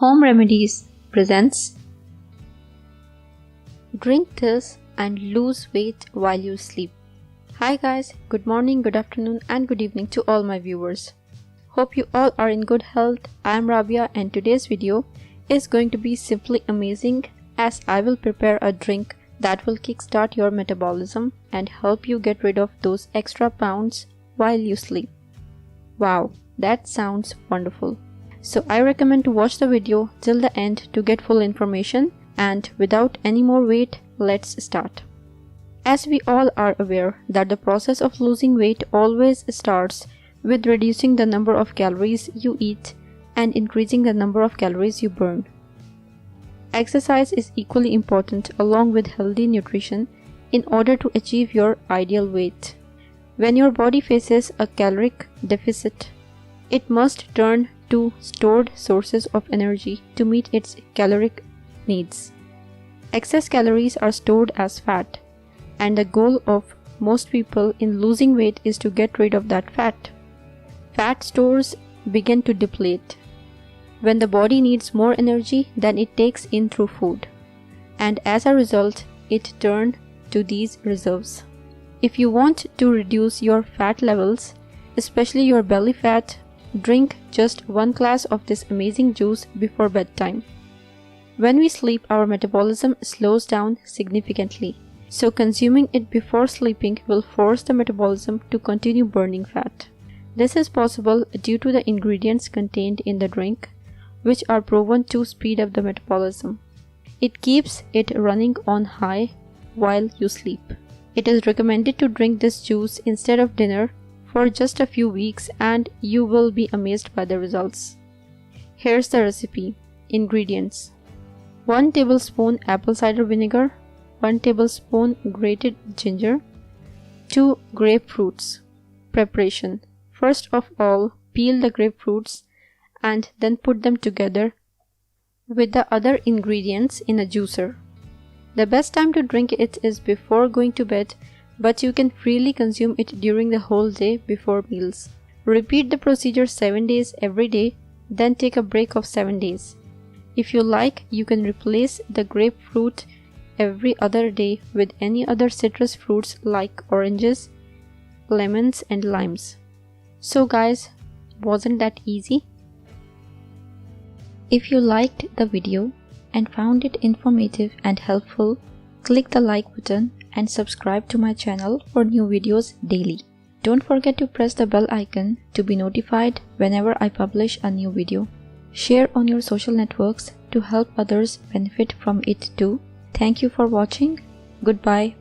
Home Remedies presents Drink this and lose weight while you sleep. Hi guys, good morning, good afternoon and good evening to all my viewers. Hope you all are in good health. I am Rabia and today's video is going to be simply amazing as I will prepare a drink that will kickstart your metabolism and help you get rid of those extra pounds while you sleep. Wow, that sounds wonderful. So I recommend to watch the video till the end to get full information, and without any more wait, let's start. As we all are aware that the process of losing weight always starts with reducing the number of calories you eat and increasing the number of calories you burn. Exercise is equally important along with healthy nutrition in order to achieve your ideal weight. When your body faces a caloric deficit, it must turn to stored sources of energy to meet its caloric needs. Excess calories are stored as fat, and the goal of most people in losing weight is to get rid of that fat. Fat stores begin to deplete when the body needs more energy than it takes in through food, and as a result, it turns to these reserves. If you want to reduce your fat levels, especially your belly fat, drink just 1 glass of this amazing juice before bedtime. When we sleep, our metabolism slows down significantly, so consuming it before sleeping will force the metabolism to continue burning fat. This is possible due to the ingredients contained in the drink, which are proven to speed up the metabolism. It keeps it running on high while you sleep. It is recommended to drink this juice instead of dinner for just a few weeks and you will be amazed by the results. Here's the recipe. Ingredients: 1 tablespoon apple cider vinegar, 1 tablespoon grated ginger, 2 grapefruits. Preparation: first of all, peel the grapefruits and then put them together with the other ingredients in a juicer. The best time to drink it is before going to bed, but you can freely consume it during the whole day before meals. Repeat the procedure 7 days every day, then take a break of 7 days. If you like, you can replace the grapefruit every other day with any other citrus fruits like oranges, lemons and limes. So guys, wasn't that easy? If you liked the video and found it informative and helpful, click the like button and subscribe to my channel for new videos daily. Don't forget to press the bell icon to be notified whenever I publish a new video. Share on your social networks to help others benefit from it too. Thank you for watching. Goodbye.